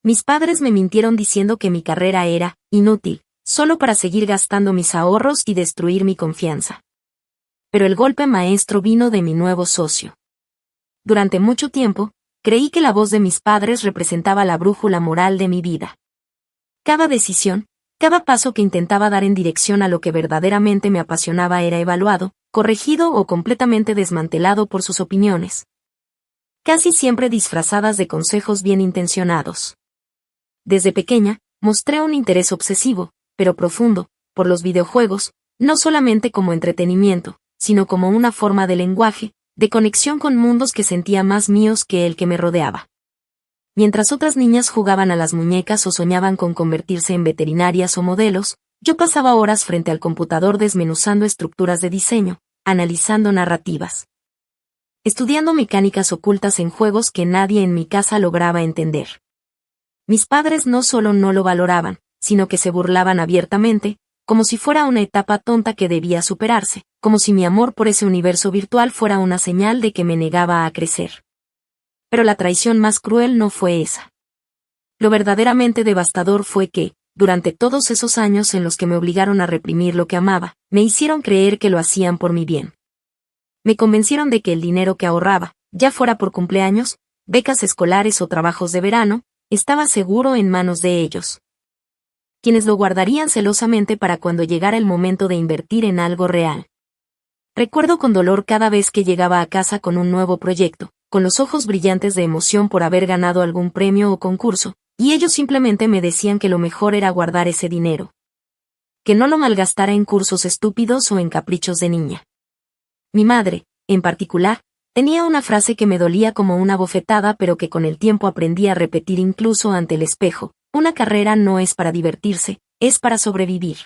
Mis padres me mintieron diciendo que mi carrera era inútil, solo para seguir gastando mis ahorros y destruir mi confianza. Pero el golpe maestro vino de mi nuevo socio. Durante mucho tiempo, creí que la voz de mis padres representaba la brújula moral de mi vida. Cada decisión, cada paso que intentaba dar en dirección a lo que verdaderamente me apasionaba era evaluado, corregido o completamente desmantelado por sus opiniones. Casi siempre disfrazadas de consejos bien intencionados. Desde pequeña, mostré un interés obsesivo, pero profundo, por los videojuegos, no solamente como entretenimiento, sino como una forma de lenguaje, de conexión con mundos que sentía más míos que el que me rodeaba. Mientras otras niñas jugaban a las muñecas o soñaban con convertirse en veterinarias o modelos, yo pasaba horas frente al computador desmenuzando estructuras de diseño, analizando narrativas, estudiando mecánicas ocultas en juegos que nadie en mi casa lograba entender. Mis padres no solo no lo valoraban, sino que se burlaban abiertamente, como si fuera una etapa tonta que debía superarse, como si mi amor por ese universo virtual fuera una señal de que me negaba a crecer. Pero la traición más cruel no fue esa. Lo verdaderamente devastador fue que, durante todos esos años en los que me obligaron a reprimir lo que amaba, me hicieron creer que lo hacían por mi bien. Me convencieron de que el dinero que ahorraba, ya fuera por cumpleaños, becas escolares o trabajos de verano, estaba seguro en manos de ellos, quienes lo guardarían celosamente para cuando llegara el momento de invertir en algo real. Recuerdo con dolor cada vez que llegaba a casa con un nuevo proyecto, con los ojos brillantes de emoción por haber ganado algún premio o concurso, y ellos simplemente me decían que lo mejor era guardar ese dinero. Que no lo malgastara en cursos estúpidos o en caprichos de niña. Mi madre, en particular, tenía una frase que me dolía como una bofetada pero que con el tiempo aprendí a repetir incluso ante el espejo: una carrera no es para divertirse, es para sobrevivir.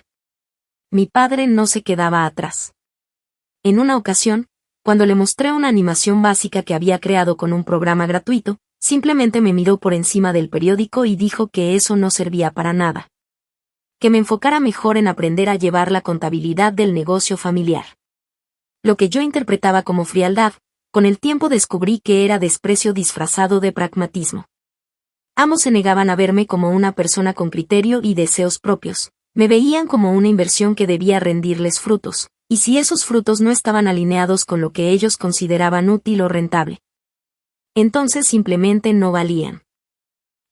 Mi padre no se quedaba atrás. En una ocasión, cuando le mostré una animación básica que había creado con un programa gratuito, simplemente me miró por encima del periódico y dijo que eso no servía para nada. Que me enfocara mejor en aprender a llevar la contabilidad del negocio familiar. Lo que yo interpretaba como frialdad, con el tiempo descubrí que era desprecio disfrazado de pragmatismo. Ambos se negaban a verme como una persona con criterio y deseos propios, me veían como una inversión que debía rendirles frutos, y si esos frutos no estaban alineados con lo que ellos consideraban útil o rentable, entonces simplemente no valían.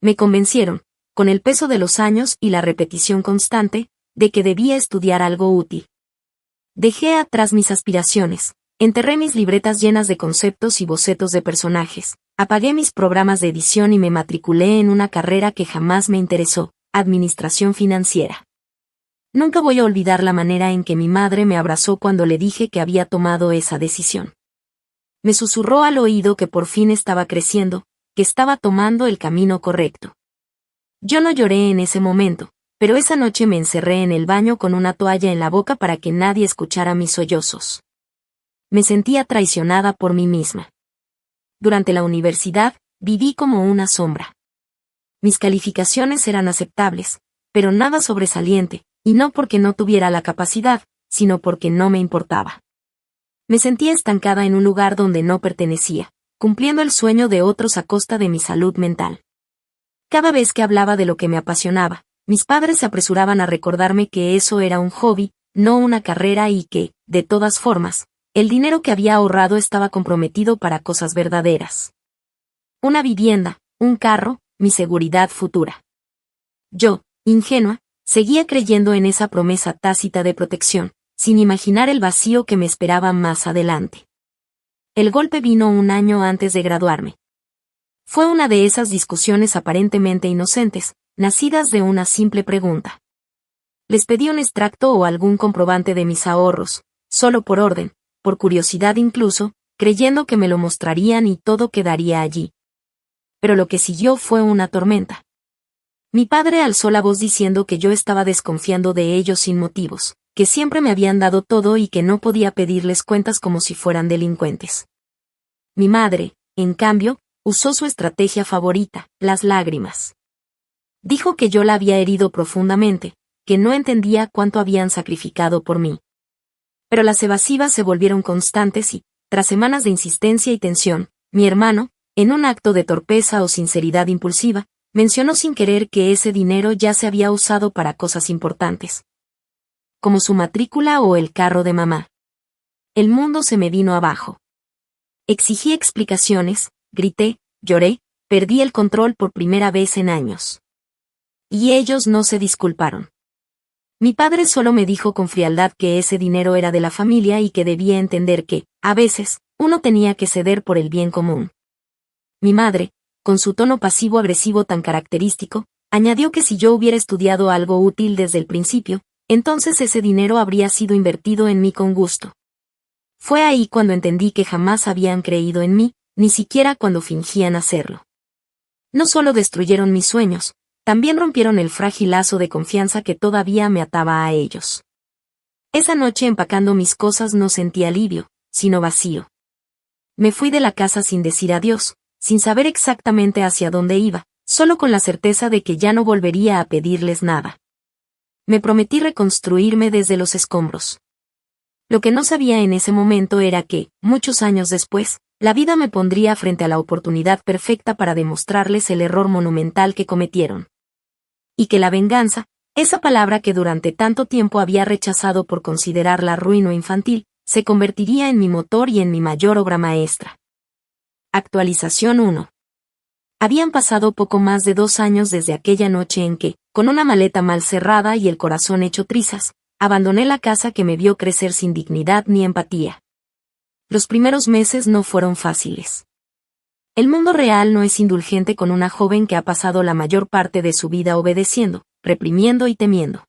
Me convencieron, con el peso de los años y la repetición constante, de que debía estudiar algo útil. Dejé atrás mis aspiraciones, enterré mis libretas llenas de conceptos y bocetos de personajes, apagué mis programas de edición y me matriculé en una carrera que jamás me interesó: administración financiera. Nunca voy a olvidar la manera en que mi madre me abrazó cuando le dije que había tomado esa decisión. Me susurró al oído que por fin estaba creciendo, que estaba tomando el camino correcto. Yo no lloré en ese momento, pero esa noche me encerré en el baño con una toalla en la boca para que nadie escuchara mis sollozos. Me sentía traicionada por mí misma. Durante la universidad, viví como una sombra. Mis calificaciones eran aceptables, pero nada sobresaliente, y no porque no tuviera la capacidad, sino porque no me importaba. Me sentía estancada en un lugar donde no pertenecía, cumpliendo el sueño de otros a costa de mi salud mental. Cada vez que hablaba de lo que me apasionaba, mis padres se apresuraban a recordarme que eso era un hobby, no una carrera y que, de todas formas, el dinero que había ahorrado estaba comprometido para cosas verdaderas. Una vivienda, un carro, mi seguridad futura. Yo, ingenua, seguía creyendo en esa promesa tácita de protección, sin imaginar el vacío que me esperaba más adelante. El golpe vino un año antes de graduarme. Fue una de esas discusiones aparentemente inocentes, nacidas de una simple pregunta. Les pedí un extracto o algún comprobante de mis ahorros, solo por orden, por curiosidad incluso, creyendo que me lo mostrarían y todo quedaría allí. Pero lo que siguió fue una tormenta. Mi padre alzó la voz diciendo que yo estaba desconfiando de ellos sin motivos, que siempre me habían dado todo y que no podía pedirles cuentas como si fueran delincuentes. Mi madre, en cambio, usó su estrategia favorita: las lágrimas. Dijo que yo la había herido profundamente, que no entendía cuánto habían sacrificado por mí. Pero las evasivas se volvieron constantes y, tras semanas de insistencia y tensión, mi hermano, en un acto de torpeza o sinceridad impulsiva, Mencionó sin querer que ese dinero ya se había usado para cosas importantes, como su matrícula o el carro de mamá. El mundo se me vino abajo. Exigí explicaciones, grité, lloré, perdí el control por primera vez en años. Y ellos no se disculparon. Mi padre solo me dijo con frialdad que ese dinero era de la familia y que debía entender que, a veces, uno tenía que ceder por el bien común. Mi madre, con su tono pasivo-agresivo tan característico, añadió que si yo hubiera estudiado algo útil desde el principio, entonces ese dinero habría sido invertido en mí con gusto. Fue ahí cuando entendí que jamás habían creído en mí, ni siquiera cuando fingían hacerlo. No solo destruyeron mis sueños, también rompieron el frágil lazo de confianza que todavía me ataba a ellos. Esa noche empacando mis cosas no sentí alivio, sino vacío. Me fui de la casa sin decir adiós, sin saber exactamente hacia dónde iba, solo con la certeza de que ya no volvería a pedirles nada. Me prometí reconstruirme desde los escombros. Lo que no sabía en ese momento era que, muchos años después, la vida me pondría frente a la oportunidad perfecta para demostrarles el error monumental que cometieron. Y que la venganza, esa palabra que durante tanto tiempo había rechazado por considerarla ruin o infantil, se convertiría en mi motor y en mi mayor obra maestra. Actualización 1. Habían pasado poco más de 2 años desde aquella noche en que, con una maleta mal cerrada y el corazón hecho trizas, abandoné la casa que me vio crecer sin dignidad ni empatía. Los primeros meses no fueron fáciles. El mundo real no es indulgente con una joven que ha pasado la mayor parte de su vida obedeciendo, reprimiendo y temiendo.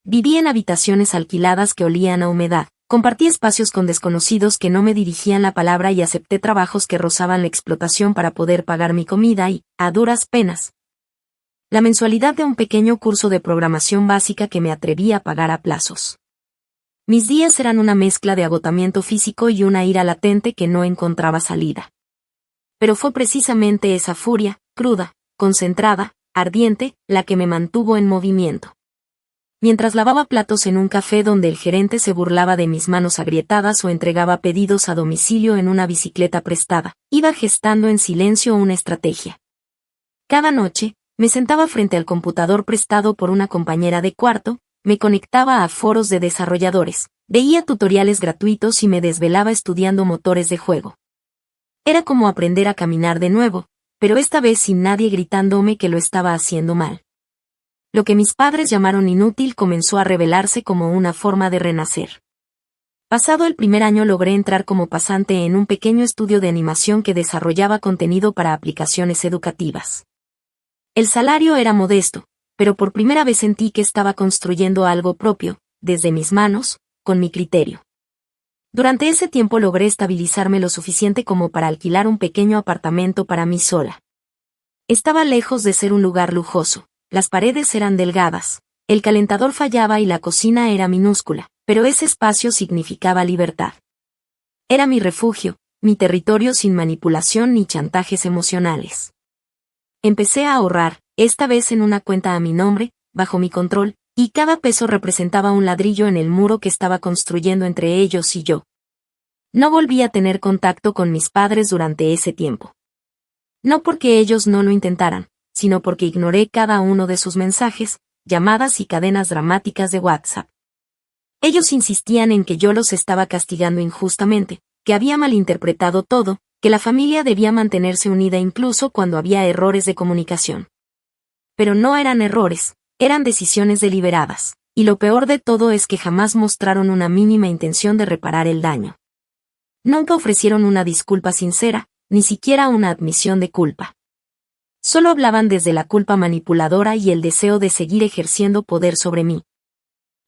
Viví en habitaciones alquiladas que olían a humedad, compartí espacios con desconocidos que no me dirigían la palabra y acepté trabajos que rozaban la explotación para poder pagar mi comida y, a duras penas, la mensualidad de un pequeño curso de programación básica que me atreví a pagar a plazos. Mis días eran una mezcla de agotamiento físico y una ira latente que no encontraba salida. Pero fue precisamente esa furia, cruda, concentrada, ardiente, la que me mantuvo en movimiento. Mientras lavaba platos en un café donde el gerente se burlaba de mis manos agrietadas o entregaba pedidos a domicilio en una bicicleta prestada, iba gestando en silencio una estrategia. Cada noche, me sentaba frente al computador prestado por una compañera de cuarto, me conectaba a foros de desarrolladores, veía tutoriales gratuitos y me desvelaba estudiando motores de juego. Era como aprender a caminar de nuevo, pero esta vez sin nadie gritándome que lo estaba haciendo mal. Lo que mis padres llamaron inútil comenzó a revelarse como una forma de renacer. Pasado el primer año logré entrar como pasante en un pequeño estudio de animación que desarrollaba contenido para aplicaciones educativas. El salario era modesto, pero por primera vez sentí que estaba construyendo algo propio, desde mis manos, con mi criterio. Durante ese tiempo logré estabilizarme lo suficiente como para alquilar un pequeño apartamento para mí sola. Estaba lejos de ser un lugar lujoso, las paredes eran delgadas, el calentador fallaba y la cocina era minúscula, pero ese espacio significaba libertad. Era mi refugio, mi territorio sin manipulación ni chantajes emocionales. Empecé a ahorrar, esta vez en una cuenta a mi nombre, bajo mi control, y cada peso representaba un ladrillo en el muro que estaba construyendo entre ellos y yo. No volví a tener contacto con mis padres durante ese tiempo. No porque ellos no lo intentaran, sino porque ignoré cada uno de sus mensajes, llamadas y cadenas dramáticas de WhatsApp. Ellos insistían en que yo los estaba castigando injustamente, que había malinterpretado todo, que la familia debía mantenerse unida incluso cuando había errores de comunicación. Pero no eran errores, eran decisiones deliberadas, y lo peor de todo es que jamás mostraron una mínima intención de reparar el daño. Nunca ofrecieron una disculpa sincera, ni siquiera una admisión de culpa. Solo hablaban desde la culpa manipuladora y el deseo de seguir ejerciendo poder sobre mí.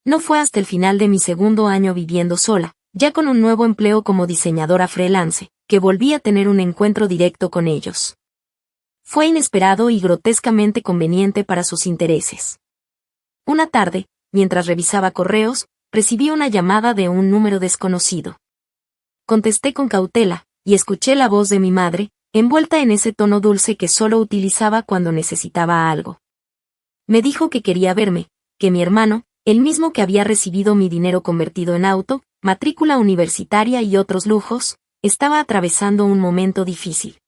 No fue hasta el final de mi segundo año viviendo sola, ya con un nuevo empleo como diseñadora freelance, que volví a tener un encuentro directo con ellos. Fue inesperado y grotescamente conveniente para sus intereses. Una tarde, mientras revisaba correos, recibí una llamada de un número desconocido. Contesté con cautela, y escuché la voz de mi madre, envuelta en ese tono dulce que solo utilizaba cuando necesitaba algo. Me dijo que quería verme, que mi hermano, el mismo que había recibido mi dinero convertido en auto, matrícula universitaria y otros lujos, estaba atravesando un momento difícil.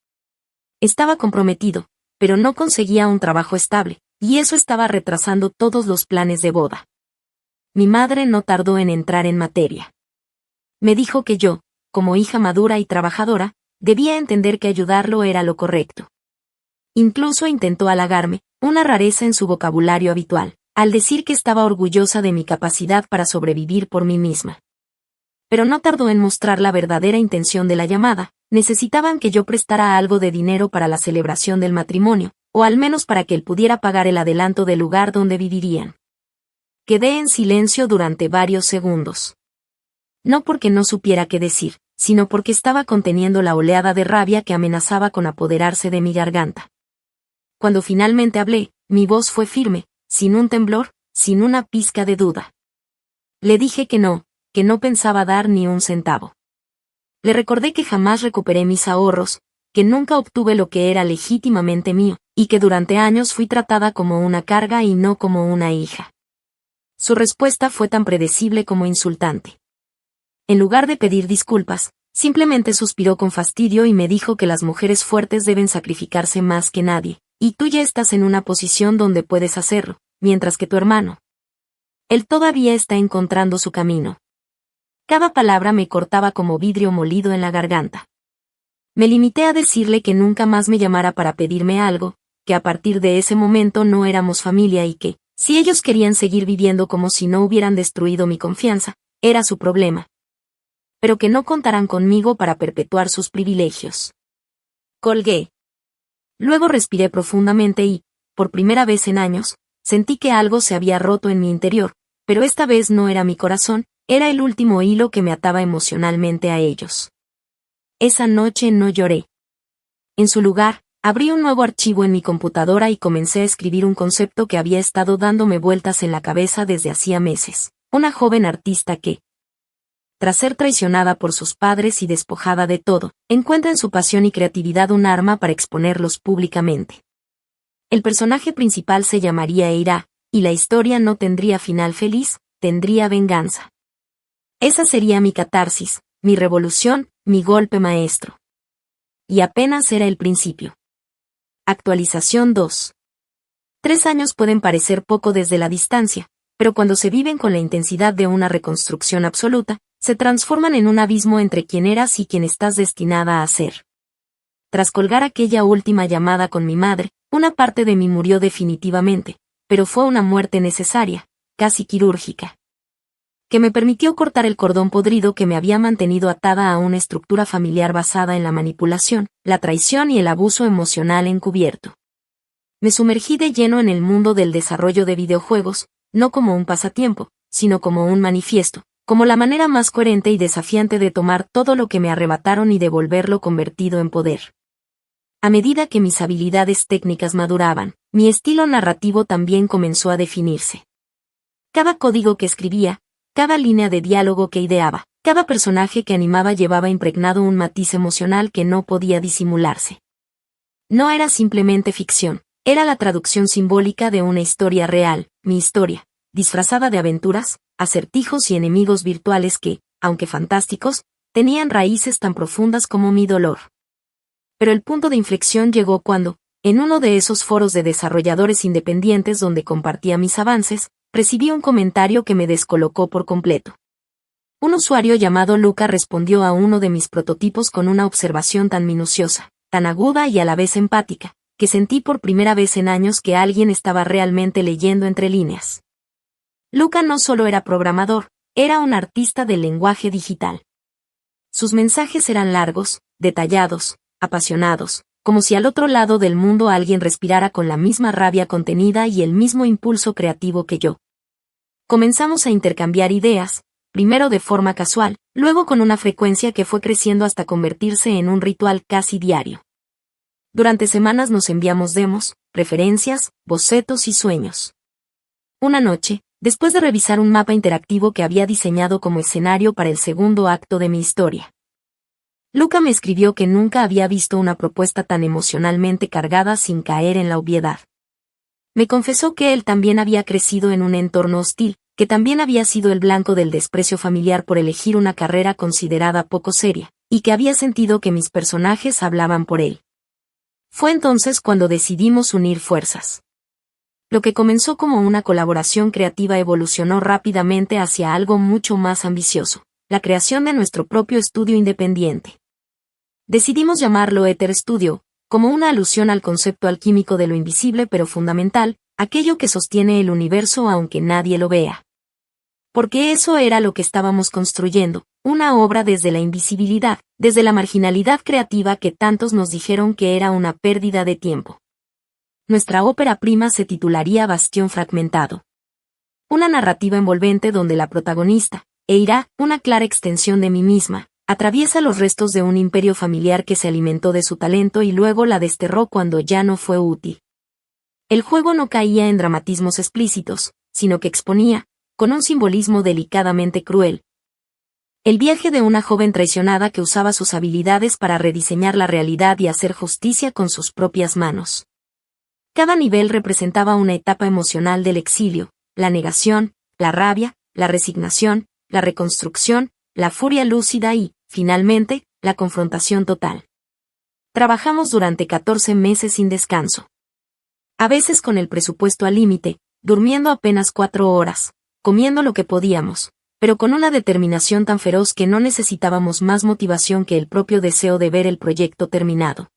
Estaba comprometido, pero no conseguía un trabajo estable, y eso estaba retrasando todos los planes de boda. Mi madre no tardó en entrar en materia. Me dijo que yo, como hija madura y trabajadora, debía entender que ayudarlo era lo correcto. Incluso intentó halagarme, una rareza en su vocabulario habitual, al decir que estaba orgullosa de mi capacidad para sobrevivir por mí misma. Pero no tardó en mostrar la verdadera intención de la llamada. Necesitaban que yo prestara algo de dinero para la celebración del matrimonio, o al menos para que él pudiera pagar el adelanto del lugar donde vivirían. Quedé en silencio durante varios segundos. No porque no supiera qué decir, sino porque estaba conteniendo la oleada de rabia que amenazaba con apoderarse de mi garganta. Cuando finalmente hablé, mi voz fue firme, sin un temblor, sin una pizca de duda. Le dije que no pensaba dar ni un centavo. Le recordé que jamás recuperé mis ahorros, que nunca obtuve lo que era legítimamente mío, y que durante años fui tratada como una carga y no como una hija. Su respuesta fue tan predecible como insultante. En lugar de pedir disculpas, simplemente suspiró con fastidio y me dijo que las mujeres fuertes deben sacrificarse más que nadie, y tú ya estás en una posición donde puedes hacerlo, mientras que tu hermano. Él todavía está encontrando su camino. Cada palabra me cortaba como vidrio molido en la garganta. Me limité a decirle que nunca más me llamara para pedirme algo, que a partir de ese momento no éramos familia y que, si ellos querían seguir viviendo como si no hubieran destruido mi confianza, era su problema. Pero que no contaran conmigo para perpetuar sus privilegios. Colgué. Luego respiré profundamente y, por primera vez en años, sentí que algo se había roto en mi interior, pero esta vez no era mi corazón, era el último hilo que me ataba emocionalmente a ellos. Esa noche no lloré. En su lugar, abrí un nuevo archivo en mi computadora y comencé a escribir un concepto que había estado dándome vueltas en la cabeza desde hacía meses. Una joven artista que, tras ser traicionada por sus padres y despojada de todo, encuentra en su pasión y creatividad un arma para exponerlos públicamente. El personaje principal se llamaría Eira, y la historia no tendría final feliz, tendría venganza. Esa sería mi catarsis, mi revolución, mi golpe maestro. Y apenas era el principio. Actualización 2. 3 años pueden parecer poco desde la distancia, pero cuando se viven con la intensidad de una reconstrucción absoluta, se transforman en un abismo entre quien eras y quien estás destinada a ser. Tras colgar aquella última llamada con mi madre, una parte de mí murió definitivamente, pero fue una muerte necesaria, casi quirúrgica, que me permitió cortar el cordón podrido que me había mantenido atada a una estructura familiar basada en la manipulación, la traición y el abuso emocional encubierto. Me sumergí de lleno en el mundo del desarrollo de videojuegos, no como un pasatiempo, sino como un manifiesto, como la manera más coherente y desafiante de tomar todo lo que me arrebataron y devolverlo convertido en poder. A medida que mis habilidades técnicas maduraban, mi estilo narrativo también comenzó a definirse. Cada código que escribía, cada línea de diálogo que ideaba, cada personaje que animaba llevaba impregnado un matiz emocional que no podía disimularse. No era simplemente ficción, era la traducción simbólica de una historia real, mi historia, disfrazada de aventuras, acertijos y enemigos virtuales que, aunque fantásticos, tenían raíces tan profundas como mi dolor. Pero el punto de inflexión llegó cuando, en uno de esos foros de desarrolladores independientes donde compartía mis avances, recibí un comentario que me descolocó por completo. Un usuario llamado Luca respondió a uno de mis prototipos con una observación tan minuciosa, tan aguda y a la vez empática, que sentí por primera vez en años que alguien estaba realmente leyendo entre líneas. Luca no solo era programador, era un artista del lenguaje digital. Sus mensajes eran largos, detallados, apasionados, como si al otro lado del mundo alguien respirara con la misma rabia contenida y el mismo impulso creativo que yo. Comenzamos a intercambiar ideas, primero de forma casual, luego con una frecuencia que fue creciendo hasta convertirse en un ritual casi diario. Durante semanas nos enviamos demos, referencias, bocetos y sueños. Una noche, después de revisar un mapa interactivo que había diseñado como escenario para el segundo acto de mi historia, Luca me escribió que nunca había visto una propuesta tan emocionalmente cargada sin caer en la obviedad. Me confesó que él también había crecido en un entorno hostil, que también había sido el blanco del desprecio familiar por elegir una carrera considerada poco seria, y que había sentido que mis personajes hablaban por él. Fue entonces cuando decidimos unir fuerzas. Lo que comenzó como una colaboración creativa evolucionó rápidamente hacia algo mucho más ambicioso, la creación de nuestro propio estudio independiente. Decidimos llamarlo Ether Studio, como una alusión al concepto alquímico de lo invisible pero fundamental, aquello que sostiene el universo aunque nadie lo vea. Porque eso era lo que estábamos construyendo, una obra desde la invisibilidad, desde la marginalidad creativa que tantos nos dijeron que era una pérdida de tiempo. Nuestra ópera prima se titularía Bastión Fragmentado. Una narrativa envolvente donde la protagonista, Eira, una clara extensión de mí misma, atraviesa los restos de un imperio familiar que se alimentó de su talento y luego la desterró cuando ya no fue útil. El juego no caía en dramatismos explícitos, sino que exponía, con un simbolismo delicadamente cruel, el viaje de una joven traicionada que usaba sus habilidades para rediseñar la realidad y hacer justicia con sus propias manos. Cada nivel representaba una etapa emocional del exilio, la negación, la rabia, la resignación, la reconstrucción, la furia lúcida y, finalmente, la confrontación total. Trabajamos durante 14 meses sin descanso. A veces con el presupuesto al límite, durmiendo apenas 4 horas, comiendo lo que podíamos, pero con una determinación tan feroz que no necesitábamos más motivación que el propio deseo de ver el proyecto terminado.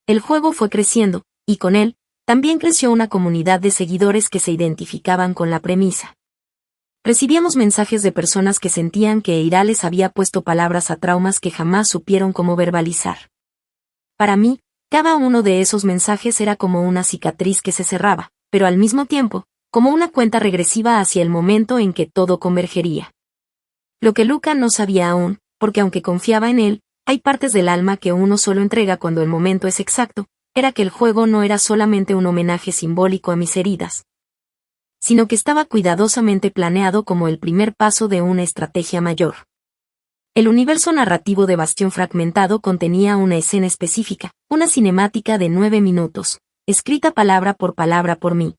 El juego fue creciendo, y con él, también creció una comunidad de seguidores que se identificaban con la premisa. Recibíamos mensajes de personas que sentían que Eira les había puesto palabras a traumas que jamás supieron cómo verbalizar. Para mí, cada uno de esos mensajes era como una cicatriz que se cerraba, pero al mismo tiempo, como una cuenta regresiva hacia el momento en que todo convergería. Lo que Luca no sabía aún, porque aunque confiaba en él, hay partes del alma que uno solo entrega cuando el momento es exacto, era que el juego no era solamente un homenaje simbólico a mis heridas, sino que estaba cuidadosamente planeado como el primer paso de una estrategia mayor. El universo narrativo de Bastión Fragmentado contenía una escena específica, una cinemática de 9 minutos, escrita palabra por mí,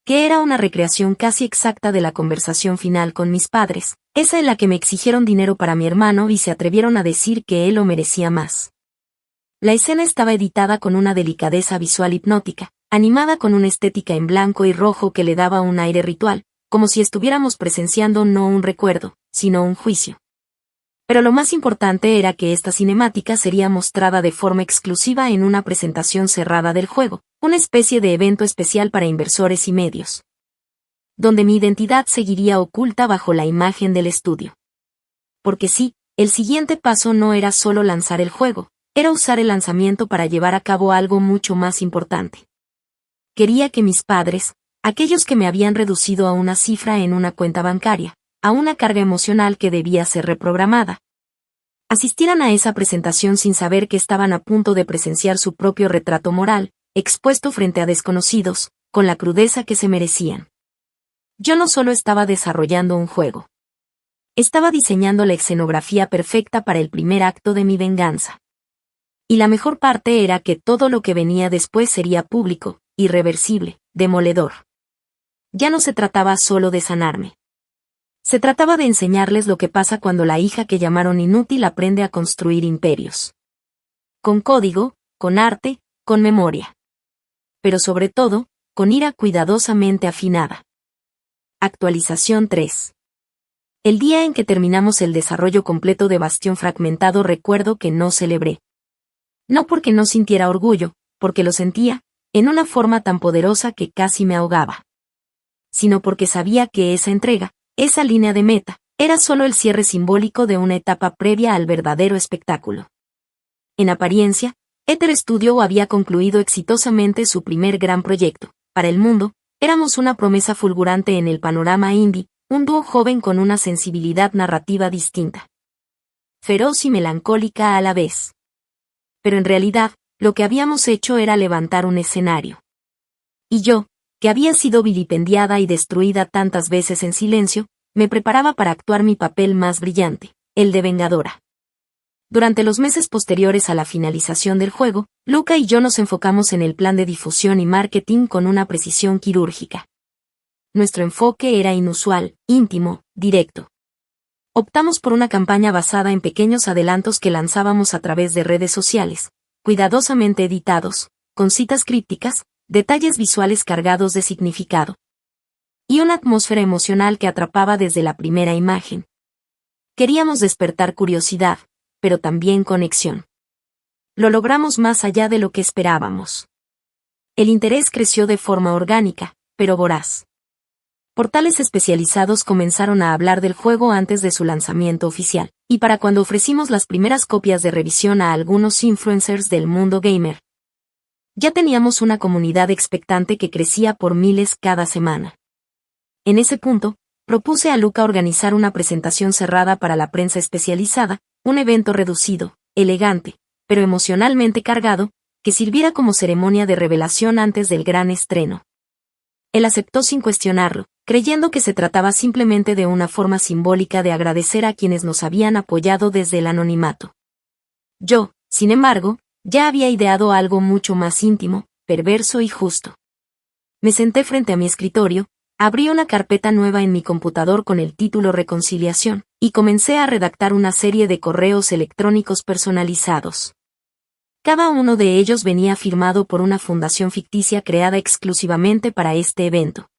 que era una recreación casi exacta de la conversación final con mis padres, esa en la que me exigieron dinero para mi hermano y se atrevieron a decir que él lo merecía más. La escena estaba editada con una delicadeza visual hipnótica, animada con una estética en blanco y rojo que le daba un aire ritual, como si estuviéramos presenciando no un recuerdo, sino un juicio. Pero lo más importante era que esta cinemática sería mostrada de forma exclusiva en una presentación cerrada del juego, una especie de evento especial para inversores y medios, donde mi identidad seguiría oculta bajo la imagen del estudio. Porque sí, el siguiente paso no era solo lanzar el juego, era usar el lanzamiento para llevar a cabo algo mucho más importante. Quería que mis padres, aquellos que me habían reducido a una cifra en una cuenta bancaria, a una carga emocional que debía ser reprogramada, asistieran a esa presentación sin saber que estaban a punto de presenciar su propio retrato moral, expuesto frente a desconocidos, con la crudeza que se merecían. Yo no solo estaba desarrollando un juego. Estaba diseñando la escenografía perfecta para el primer acto de mi venganza. Y la mejor parte era que todo lo que venía después sería público, irreversible, demoledor. Ya no se trataba solo de sanarme. Se trataba de enseñarles lo que pasa cuando la hija que llamaron inútil aprende a construir imperios. Con código, con arte, con memoria. Pero sobre todo, con ira cuidadosamente afinada. Actualización 3. El día en que terminamos el desarrollo completo de Bastión Fragmentado recuerdo que no celebré. No porque no sintiera orgullo, porque lo sentía, en una forma tan poderosa que casi me ahogaba. Sino porque sabía que esa entrega, esa línea de meta, era solo el cierre simbólico de una etapa previa al verdadero espectáculo. En apariencia, Ether Studio había concluido exitosamente su primer gran proyecto. Para el mundo, éramos una promesa fulgurante en el panorama indie, un dúo joven con una sensibilidad narrativa distinta. Feroz y melancólica a la vez. Pero en realidad, lo que habíamos hecho era levantar un escenario. Y yo, que había sido vilipendiada y destruida tantas veces en silencio, me preparaba para actuar mi papel más brillante, el de vengadora. Durante los meses posteriores a la finalización del juego, Luca y yo nos enfocamos en el plan de difusión y marketing con una precisión quirúrgica. Nuestro enfoque era inusual, íntimo, directo. Optamos por una campaña basada en pequeños adelantos que lanzábamos a través de redes sociales, cuidadosamente editados, con citas crípticas, detalles visuales cargados de significado. Y una atmósfera emocional que atrapaba desde la primera imagen. Queríamos despertar curiosidad, pero también conexión. Lo logramos más allá de lo que esperábamos. El interés creció de forma orgánica, pero voraz. Portales especializados comenzaron a hablar del juego antes de su lanzamiento oficial, y para cuando ofrecimos las primeras copias de revisión a algunos influencers del mundo gamer, ya teníamos una comunidad expectante que crecía por miles cada semana. En ese punto, propuse a Luca organizar una presentación cerrada para la prensa especializada, un evento reducido, elegante, pero emocionalmente cargado, que sirviera como ceremonia de revelación antes del gran estreno. Él aceptó sin cuestionarlo, creyendo que se trataba simplemente de una forma simbólica de agradecer a quienes nos habían apoyado desde el anonimato. Yo, sin embargo, ya había ideado algo mucho más íntimo, perverso y justo. Me senté frente a mi escritorio, abrí una carpeta nueva en mi computador con el título Reconciliación, y comencé a redactar una serie de correos electrónicos personalizados. Cada uno de ellos venía firmado por una fundación ficticia creada exclusivamente para este evento.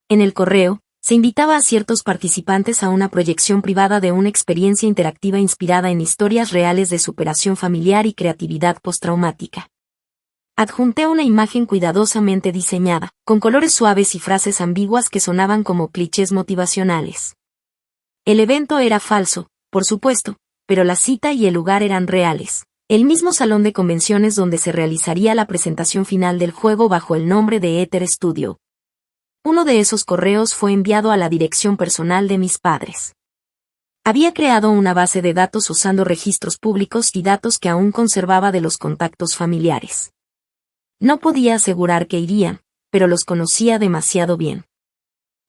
En el correo, se invitaba a ciertos participantes a una proyección privada de una experiencia interactiva inspirada en historias reales de superación familiar y creatividad postraumática. Adjunté una imagen cuidadosamente diseñada, con colores suaves y frases ambiguas que sonaban como clichés motivacionales. El evento era falso, por supuesto, pero la cita y el lugar eran reales. El mismo salón de convenciones donde se realizaría la presentación final del juego bajo el nombre de Ether Studio. Uno de esos correos fue enviado a la dirección personal de mis padres. Había creado una base de datos usando registros públicos y datos que aún conservaba de los contactos familiares. No podía asegurar que irían, pero los conocía demasiado bien.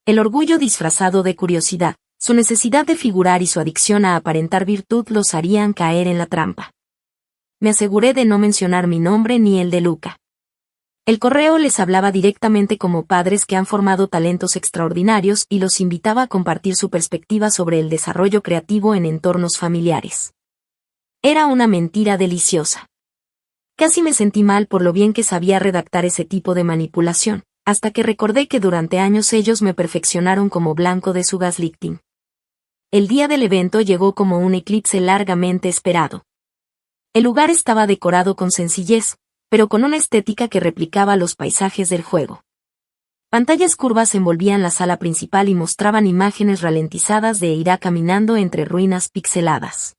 El orgullo disfrazado de curiosidad, su necesidad de figurar y su adicción a aparentar virtud los harían caer en la trampa. Me aseguré de no mencionar mi nombre ni el de Luca. El correo les hablaba directamente como padres que han formado talentos extraordinarios y los invitaba a compartir su perspectiva sobre el desarrollo creativo en entornos familiares. Era una mentira deliciosa. Casi me sentí mal por lo bien que sabía redactar ese tipo de manipulación, hasta que recordé que durante años ellos me perfeccionaron como blanco de su gaslighting. El día del evento llegó como un eclipse largamente esperado. El lugar estaba decorado con sencillez, pero con una estética que replicaba los paisajes del juego. Pantallas curvas envolvían la sala principal y mostraban imágenes ralentizadas de Eira caminando entre ruinas pixeladas.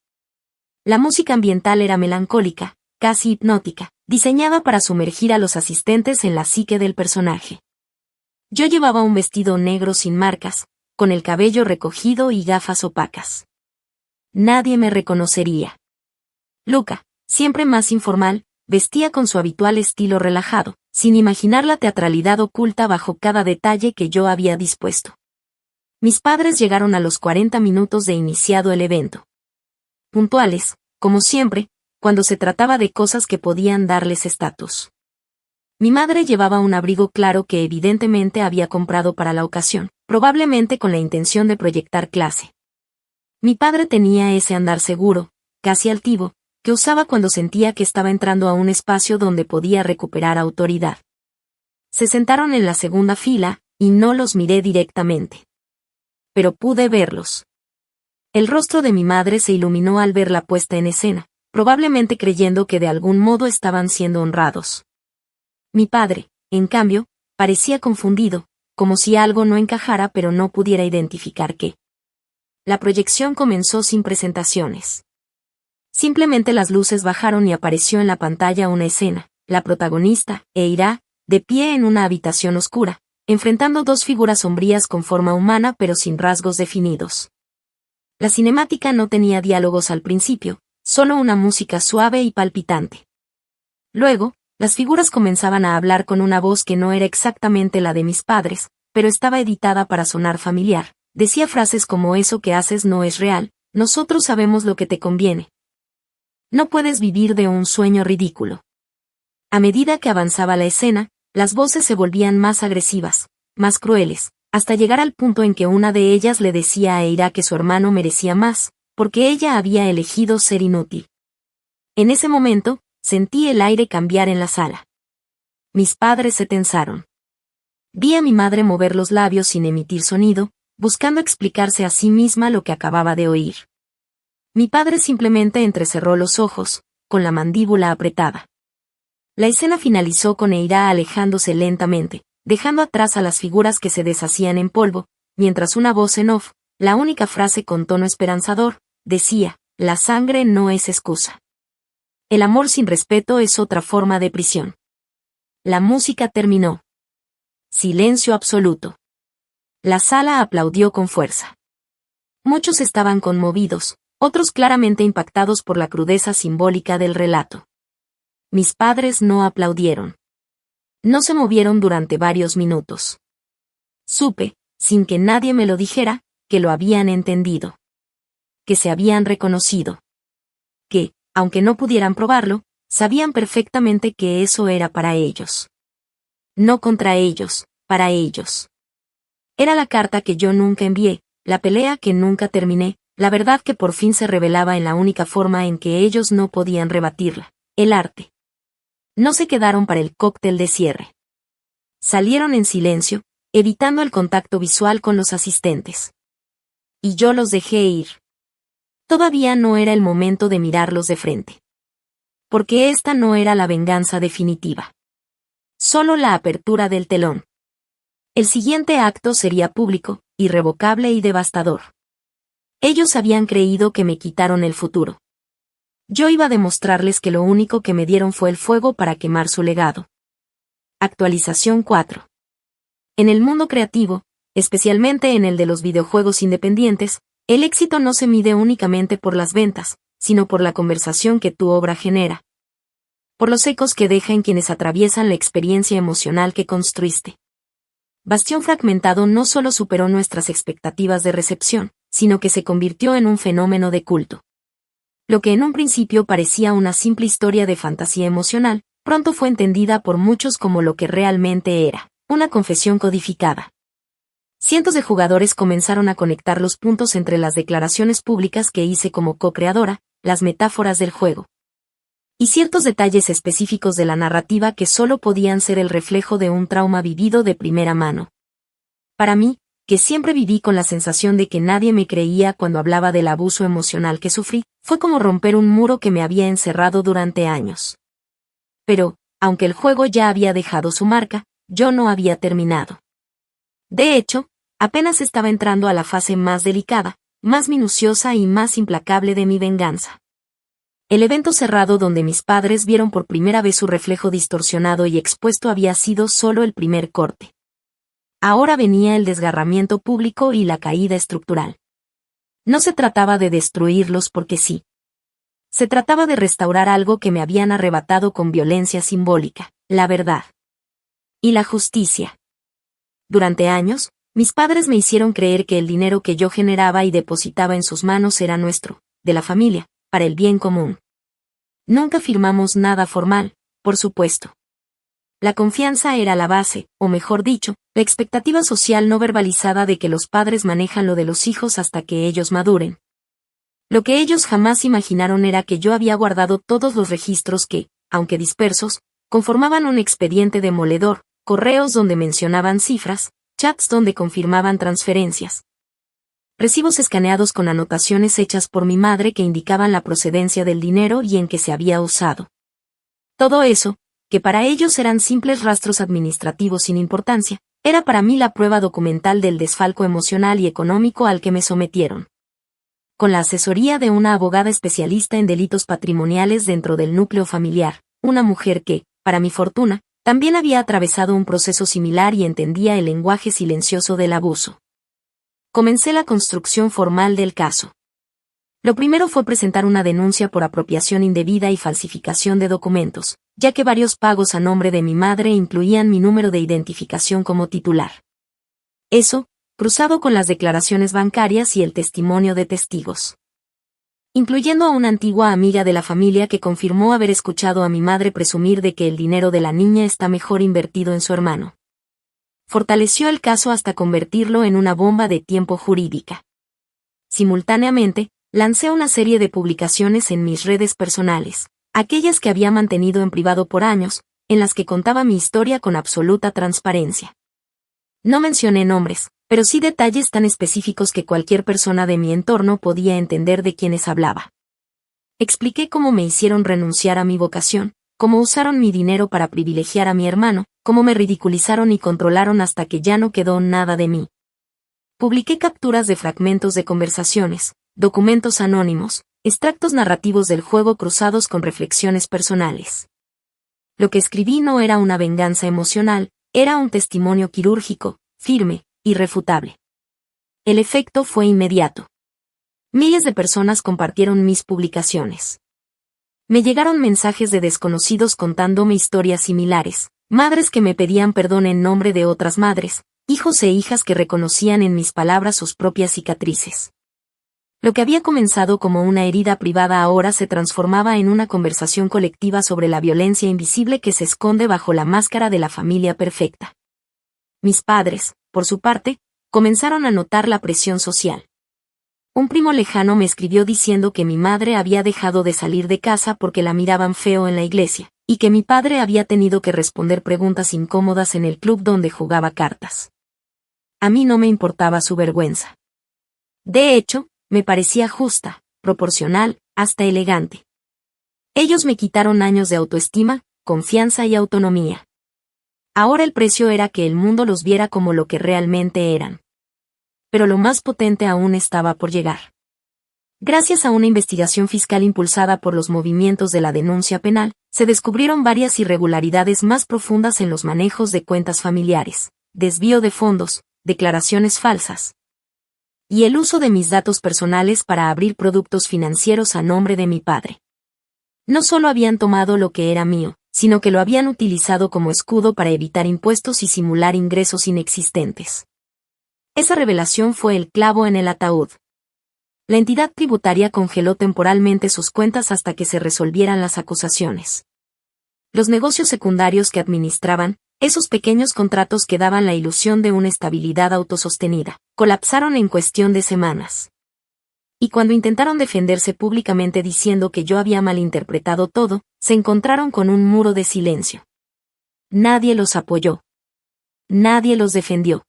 La música ambiental era melancólica, casi hipnótica, diseñada para sumergir a los asistentes en la psique del personaje. Yo llevaba un vestido negro sin marcas, con el cabello recogido y gafas opacas. Nadie me reconocería. Luca, siempre más informal, vestía con su habitual estilo relajado, sin imaginar la teatralidad oculta bajo cada detalle que yo había dispuesto. Mis padres llegaron a los 40 minutos de iniciado el evento. Puntuales, como siempre, cuando se trataba de cosas que podían darles estatus. Mi madre llevaba un abrigo claro que evidentemente había comprado para la ocasión, probablemente con la intención de proyectar clase. Mi padre tenía ese andar seguro, casi altivo, que usaba cuando sentía que estaba entrando a un espacio donde podía recuperar autoridad. Se sentaron en la segunda fila, y no los miré directamente. Pero pude verlos. El rostro de mi madre se iluminó al ver la puesta en escena, probablemente creyendo que de algún modo estaban siendo honrados. Mi padre, en cambio, parecía confundido, como si algo no encajara pero no pudiera identificar qué. La proyección comenzó sin presentaciones. Simplemente las luces bajaron y apareció en la pantalla una escena, la protagonista, Eira, de pie en una habitación oscura, enfrentando dos figuras sombrías con forma humana pero sin rasgos definidos. La cinemática no tenía diálogos al principio, solo una música suave y palpitante. Luego, las figuras comenzaban a hablar con una voz que no era exactamente la de mis padres, pero estaba editada para sonar familiar. Decía frases como eso que haces no es real, nosotros sabemos lo que te conviene. No puedes vivir de un sueño ridículo. A medida que avanzaba la escena, las voces se volvían más agresivas, más crueles, hasta llegar al punto en que una de ellas le decía a Eira que su hermano merecía más, porque ella había elegido ser inútil. En ese momento, sentí el aire cambiar en la sala. Mis padres se tensaron. Vi a mi madre mover los labios sin emitir sonido, buscando explicarse a sí misma lo que acababa de oír. Mi padre simplemente entrecerró los ojos, con la mandíbula apretada. La escena finalizó con Eira alejándose lentamente, dejando atrás a las figuras que se deshacían en polvo, mientras una voz en off, la única frase con tono esperanzador, decía: la sangre no es excusa. El amor sin respeto es otra forma de prisión. La música terminó. Silencio absoluto. La sala aplaudió con fuerza. Muchos estaban conmovidos, otros claramente impactados por la crudeza simbólica del relato. Mis padres no aplaudieron. No se movieron durante varios minutos. Supe, sin que nadie me lo dijera, que lo habían entendido. Que se habían reconocido. Que, aunque no pudieran probarlo, sabían perfectamente que eso era para ellos. No contra ellos, para ellos. Era la carta que yo nunca envié, la pelea que nunca terminé, la verdad que por fin se revelaba en la única forma en que ellos no podían rebatirla: el arte. No se quedaron para el cóctel de cierre. Salieron en silencio, evitando el contacto visual con los asistentes. Y yo los dejé ir. Todavía no era el momento de mirarlos de frente. Porque esta no era la venganza definitiva. Solo la apertura del telón. El siguiente acto sería público, irrevocable y devastador. Ellos habían creído que me quitaron el futuro. Yo iba a demostrarles que lo único que me dieron fue el fuego para quemar su legado. Actualización 4. En el mundo creativo, especialmente en el de los videojuegos independientes, el éxito no se mide únicamente por las ventas, sino por la conversación que tu obra genera. Por los ecos que deja en quienes atraviesan la experiencia emocional que construiste. Bastión Fragmentado no solo superó nuestras expectativas de recepción, sino que se convirtió en un fenómeno de culto. Lo que en un principio parecía una simple historia de fantasía emocional, pronto fue entendida por muchos como lo que realmente era: una confesión codificada. Cientos de jugadores comenzaron a conectar los puntos entre las declaraciones públicas que hice como co-creadora, las metáforas del juego, y ciertos detalles específicos de la narrativa que solo podían ser el reflejo de un trauma vivido de primera mano. Para mí, que siempre viví con la sensación de que nadie me creía cuando hablaba del abuso emocional que sufrí, fue como romper un muro que me había encerrado durante años. Pero, aunque el juego ya había dejado su marca, yo no había terminado. De hecho, apenas estaba entrando a la fase más delicada, más minuciosa y más implacable de mi venganza. El evento cerrado donde mis padres vieron por primera vez su reflejo distorsionado y expuesto había sido solo el primer corte. Ahora venía el desgarramiento público y la caída estructural. No se trataba de destruirlos porque sí. Se trataba de restaurar algo que me habían arrebatado con violencia simbólica: la verdad. Y la justicia. Durante años, mis padres me hicieron creer que el dinero que yo generaba y depositaba en sus manos era nuestro, de la familia, para el bien común. Nunca firmamos nada formal, por supuesto. La confianza era la base, o mejor dicho, la expectativa social no verbalizada de que los padres manejan lo de los hijos hasta que ellos maduren. Lo que ellos jamás imaginaron era que yo había guardado todos los registros que, aunque dispersos, conformaban un expediente demoledor: correos donde mencionaban cifras, chats donde confirmaban transferencias, recibos escaneados con anotaciones hechas por mi madre que indicaban la procedencia del dinero y en que se había usado. Todo eso, que para ellos eran simples rastros administrativos sin importancia, era para mí la prueba documental del desfalco emocional y económico al que me sometieron. Con la asesoría de una abogada especialista en delitos patrimoniales dentro del núcleo familiar, una mujer que, para mi fortuna, también había atravesado un proceso similar y entendía el lenguaje silencioso del abuso. Comencé la construcción formal del caso. Lo primero fue presentar una denuncia por apropiación indebida y falsificación de documentos, ya que varios pagos a nombre de mi madre incluían mi número de identificación como titular. Eso, cruzado con las declaraciones bancarias y el testimonio de testigos. Incluyendo a una antigua amiga de la familia que confirmó haber escuchado a mi madre presumir de que el dinero de la niña está mejor invertido en su hermano. Fortaleció el caso hasta convertirlo en una bomba de tiempo jurídica. Simultáneamente, lancé una serie de publicaciones en mis redes personales, Aquellas que había mantenido en privado por años, en las que contaba mi historia con absoluta transparencia. No mencioné nombres, pero sí detalles tan específicos que cualquier persona de mi entorno podía entender de quienes hablaba. Expliqué cómo me hicieron renunciar a mi vocación, cómo usaron mi dinero para privilegiar a mi hermano, cómo me ridiculizaron y controlaron hasta que ya no quedó nada de mí. Publiqué capturas de fragmentos de conversaciones, documentos anónimos, extractos narrativos del juego cruzados con reflexiones personales. Lo que escribí no era una venganza emocional, era un testimonio quirúrgico, firme, irrefutable. El efecto fue inmediato. Miles de personas compartieron mis publicaciones. Me llegaron mensajes de desconocidos contándome historias similares, madres que me pedían perdón en nombre de otras madres, hijos e hijas que reconocían en mis palabras sus propias cicatrices. Lo que había comenzado como una herida privada ahora se transformaba en una conversación colectiva sobre la violencia invisible que se esconde bajo la máscara de la familia perfecta. Mis padres, por su parte, comenzaron a notar la presión social. Un primo lejano me escribió diciendo que mi madre había dejado de salir de casa porque la miraban feo en la iglesia, y que mi padre había tenido que responder preguntas incómodas en el club donde jugaba cartas. A mí no me importaba su vergüenza. De hecho, me parecía justa, proporcional, hasta elegante. Ellos me quitaron años de autoestima, confianza y autonomía. Ahora el precio era que el mundo los viera como lo que realmente eran. Pero lo más potente aún estaba por llegar. Gracias a una investigación fiscal impulsada por los movimientos de la denuncia penal, se descubrieron varias irregularidades más profundas en los manejos de cuentas familiares, desvío de fondos, declaraciones falsas, y el uso de mis datos personales para abrir productos financieros a nombre de mi padre. No solo habían tomado lo que era mío, sino que lo habían utilizado como escudo para evitar impuestos y simular ingresos inexistentes. Esa revelación fue el clavo en el ataúd. La entidad tributaria congeló temporalmente sus cuentas hasta que se resolvieran las acusaciones. Los negocios secundarios que administraban, esos pequeños contratos que daban la ilusión de una estabilidad autosostenida, colapsaron en cuestión de semanas. Y cuando intentaron defenderse públicamente diciendo que yo había malinterpretado todo, se encontraron con un muro de silencio. Nadie los apoyó. Nadie los defendió.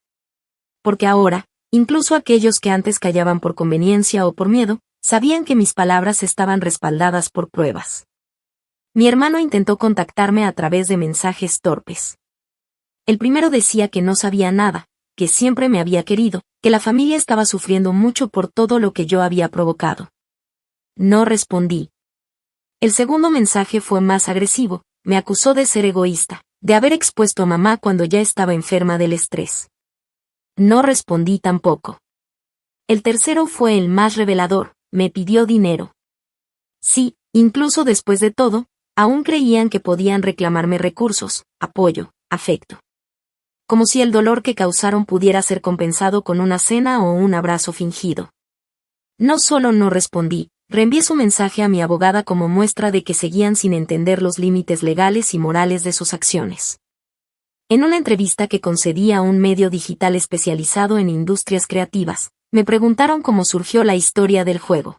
Porque ahora, incluso aquellos que antes callaban por conveniencia o por miedo, sabían que mis palabras estaban respaldadas por pruebas. Mi hermano intentó contactarme a través de mensajes torpes. El primero decía que no sabía nada, que siempre me había querido, que la familia estaba sufriendo mucho por todo lo que yo había provocado. No respondí. El segundo mensaje fue más agresivo, me acusó de ser egoísta, de haber expuesto a mamá cuando ya estaba enferma del estrés. No respondí tampoco. El tercero fue el más revelador, me pidió dinero. Sí, incluso después de todo, aún creían que podían reclamarme recursos, apoyo, afecto. Como si el dolor que causaron pudiera ser compensado con una cena o un abrazo fingido. No solo no respondí, reenvié su mensaje a mi abogada como muestra de que seguían sin entender los límites legales y morales de sus acciones. En una entrevista que concedí a un medio digital especializado en industrias creativas, me preguntaron cómo surgió la historia del juego.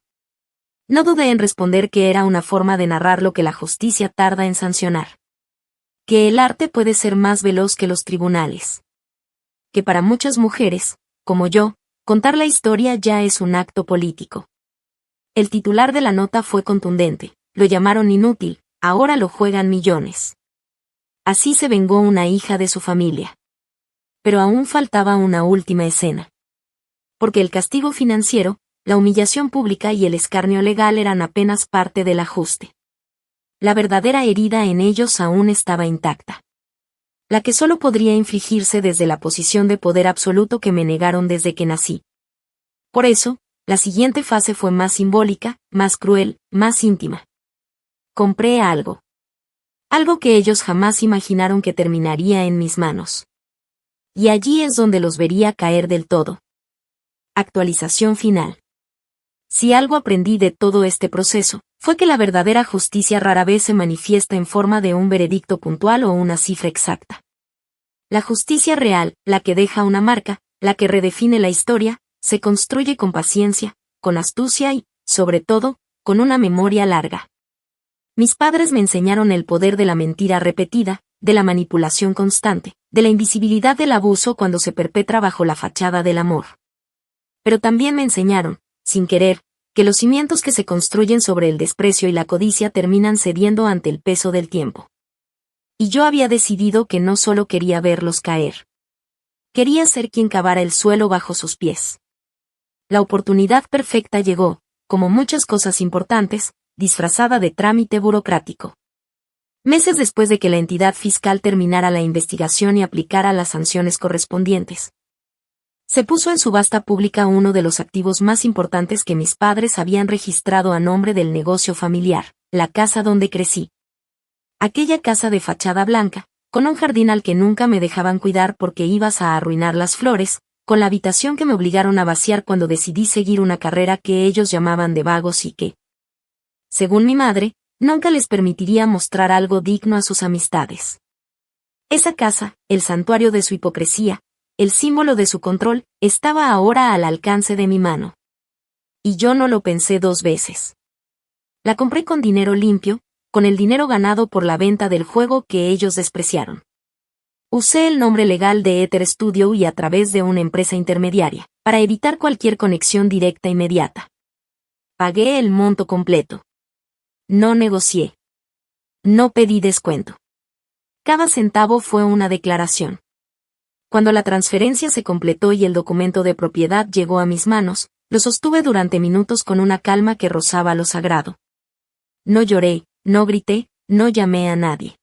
No dudé en responder que era una forma de narrar lo que la justicia tarda en sancionar. Que el arte puede ser más veloz que los tribunales. Que para muchas mujeres, como yo, contar la historia ya es un acto político. El titular de la nota fue contundente, lo llamaron inútil, ahora lo juegan millones. Así se vengó una hija de su familia. Pero aún faltaba una última escena. Porque el castigo financiero, la humillación pública y el escarnio legal eran apenas parte del ajuste. La verdadera herida en ellos aún estaba intacta. La que solo podría infligirse desde la posición de poder absoluto que me negaron desde que nací. Por eso, la siguiente fase fue más simbólica, más cruel, más íntima. Compré algo. Algo que ellos jamás imaginaron que terminaría en mis manos. Y allí es donde los vería caer del todo. Actualización final. Si algo aprendí de todo este proceso, fue que la verdadera justicia rara vez se manifiesta en forma de un veredicto puntual o una cifra exacta. La justicia real, la que deja una marca, la que redefine la historia, se construye con paciencia, con astucia y, sobre todo, con una memoria larga. Mis padres me enseñaron el poder de la mentira repetida, de la manipulación constante, de la invisibilidad del abuso cuando se perpetra bajo la fachada del amor. Pero también me enseñaron, sin querer, que los cimientos que se construyen sobre el desprecio y la codicia terminan cediendo ante el peso del tiempo. Y yo había decidido que no solo quería verlos caer. Quería ser quien cavara el suelo bajo sus pies. La oportunidad perfecta llegó, como muchas cosas importantes, disfrazada de trámite burocrático. Meses después de que la entidad fiscal terminara la investigación y aplicara las sanciones correspondientes, se puso en subasta pública uno de los activos más importantes que mis padres habían registrado a nombre del negocio familiar, la casa donde crecí. Aquella casa de fachada blanca, con un jardín al que nunca me dejaban cuidar porque ibas a arruinar las flores, con la habitación que me obligaron a vaciar cuando decidí seguir una carrera que ellos llamaban de vagos y que, según mi madre, nunca les permitiría mostrar algo digno a sus amistades. Esa casa, el santuario de su hipocresía, el símbolo de su control, estaba ahora al alcance de mi mano. Y yo no lo pensé 2 veces. La compré con dinero limpio, con el dinero ganado por la venta del juego que ellos despreciaron. Usé el nombre legal de Ether Studio y a través de una empresa intermediaria, para evitar cualquier conexión directa inmediata. Pagué el monto completo. No negocié. No pedí descuento. Cada centavo fue una declaración. Cuando la transferencia se completó y el documento de propiedad llegó a mis manos, lo sostuve durante minutos con una calma que rozaba lo sagrado. No lloré, no grité, no llamé a nadie.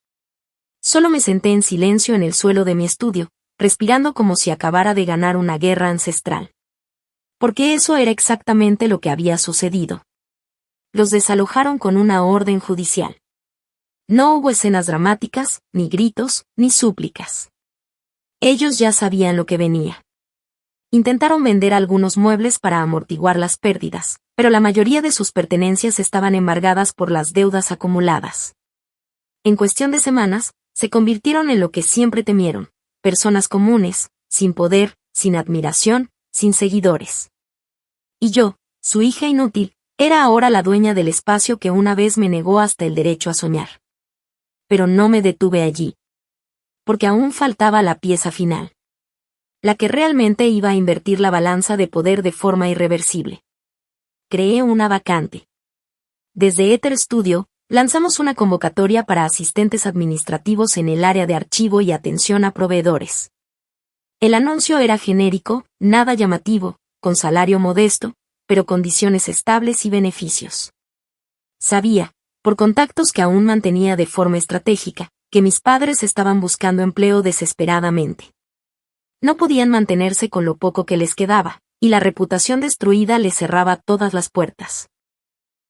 Solo me senté en silencio en el suelo de mi estudio, respirando como si acabara de ganar una guerra ancestral. Porque eso era exactamente lo que había sucedido. Los desalojaron con una orden judicial. No hubo escenas dramáticas, ni gritos, ni súplicas. Ellos ya sabían lo que venía. Intentaron vender algunos muebles para amortiguar las pérdidas, pero la mayoría de sus pertenencias estaban embargadas por las deudas acumuladas. En cuestión de semanas, se convirtieron en lo que siempre temieron, personas comunes, sin poder, sin admiración, sin seguidores. Y yo, su hija inútil, era ahora la dueña del espacio que una vez me negó hasta el derecho a soñar. Pero no me detuve allí. Porque aún faltaba la pieza final. La que realmente iba a invertir la balanza de poder de forma irreversible. Creé una vacante. Desde Ether Studio, lanzamos una convocatoria para asistentes administrativos en el área de archivo y atención a proveedores. El anuncio era genérico, nada llamativo, con salario modesto, pero condiciones estables y beneficios. Sabía, por contactos que aún mantenía de forma estratégica, que mis padres estaban buscando empleo desesperadamente. No podían mantenerse con lo poco que les quedaba, y la reputación destruida les cerraba todas las puertas.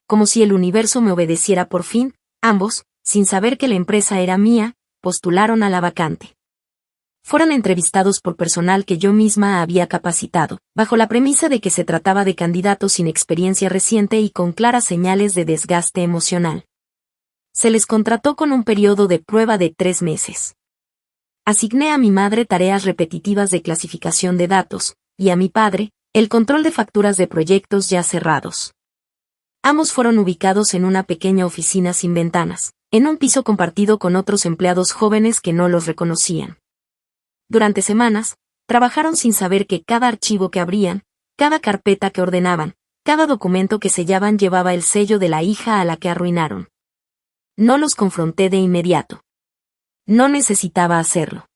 Como si el universo me obedeciera por fin, ambos, sin saber que la empresa era mía, postularon a la vacante. Fueron entrevistados por personal que yo misma había capacitado, bajo la premisa de que se trataba de candidatos sin experiencia reciente y con claras señales de desgaste emocional. Se les contrató con un periodo de prueba de 3 meses. Asigné a mi madre tareas repetitivas de clasificación de datos, y a mi padre, el control de facturas de proyectos ya cerrados. Ambos fueron ubicados en una pequeña oficina sin ventanas, en un piso compartido con otros empleados jóvenes que no los reconocían. Durante semanas, trabajaron sin saber que cada archivo que abrían, cada carpeta que ordenaban, cada documento que sellaban llevaba el sello de la hija a la que arruinaron. No los confronté de inmediato. No necesitaba hacerlo.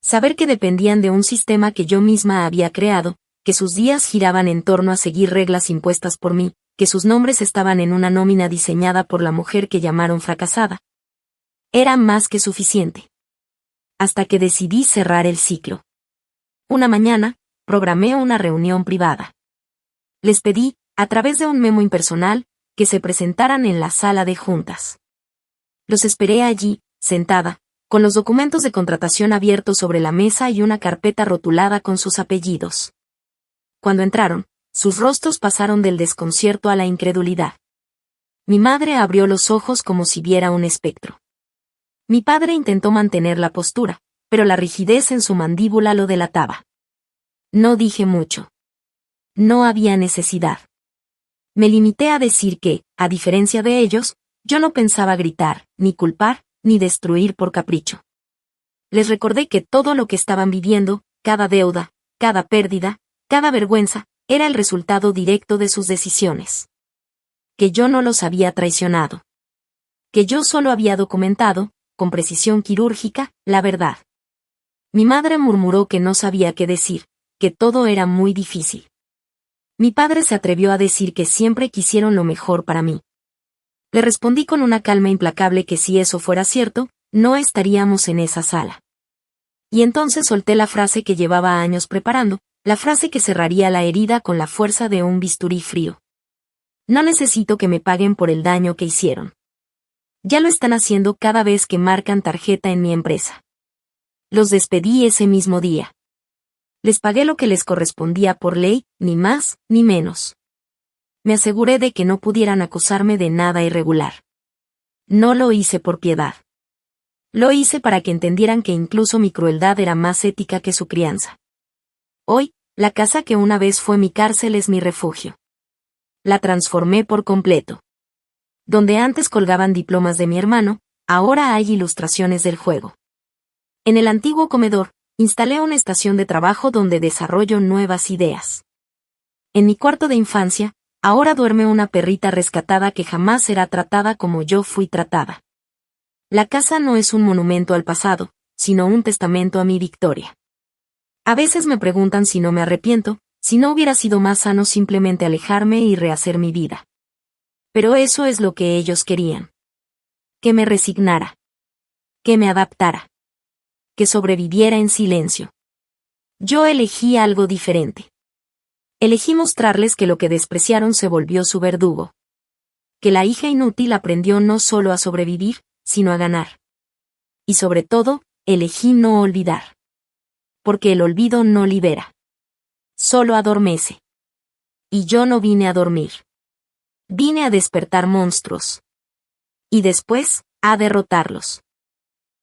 Saber que dependían de un sistema que yo misma había creado, que sus días giraban en torno a seguir reglas impuestas por mí, que sus nombres estaban en una nómina diseñada por la mujer que llamaron fracasada. Era más que suficiente. Hasta que decidí cerrar el ciclo. Una mañana, programé una reunión privada. Les pedí, a través de un memo impersonal, que se presentaran en la sala de juntas. Los esperé allí, sentada, con los documentos de contratación abiertos sobre la mesa y una carpeta rotulada con sus apellidos. Cuando entraron, sus rostros pasaron del desconcierto a la incredulidad. Mi madre abrió los ojos como si viera un espectro. Mi padre intentó mantener la postura, pero la rigidez en su mandíbula lo delataba. No dije mucho. No había necesidad. Me limité a decir que, a diferencia de ellos, Yo no pensaba gritar, ni culpar, ni destruir por capricho. Les recordé que todo lo que estaban viviendo, cada deuda, cada pérdida, cada vergüenza, era el resultado directo de sus decisiones. Que yo no los había traicionado. Que yo solo había documentado, con precisión quirúrgica, la verdad. Mi madre murmuró que no sabía qué decir, que todo era muy difícil. Mi padre se atrevió a decir que siempre quisieron lo mejor para mí. Le respondí con una calma implacable que si eso fuera cierto, no estaríamos en esa sala. Y entonces solté la frase que llevaba años preparando, la frase que cerraría la herida con la fuerza de un bisturí frío. No necesito que me paguen por el daño que hicieron. Ya lo están haciendo cada vez que marcan tarjeta en mi empresa. Los despedí ese mismo día. Les pagué lo que les correspondía por ley, ni más, ni menos. Me aseguré de que no pudieran acusarme de nada irregular. No lo hice por piedad. Lo hice para que entendieran que incluso mi crueldad era más ética que su crianza. Hoy, la casa que una vez fue mi cárcel es mi refugio. La transformé por completo. Donde antes colgaban diplomas de mi hermano, ahora hay ilustraciones del juego. En el antiguo comedor, instalé una estación de trabajo donde desarrollo nuevas ideas. En mi cuarto de infancia, ahora duerme una perrita rescatada que jamás será tratada como yo fui tratada. La casa no es un monumento al pasado, sino un testamento a mi victoria. A veces me preguntan si no me arrepiento, si no hubiera sido más sano simplemente alejarme y rehacer mi vida. Pero eso es lo que ellos querían. Que me resignara. Que me adaptara. Que sobreviviera en silencio. Yo elegí algo diferente. Elegí mostrarles que lo que despreciaron se volvió su verdugo. Que la hija inútil aprendió no solo a sobrevivir, sino a ganar. Y sobre todo, elegí no olvidar. Porque el olvido no libera. Solo adormece. Y yo no vine a dormir. Vine a despertar monstruos. Y después, a derrotarlos.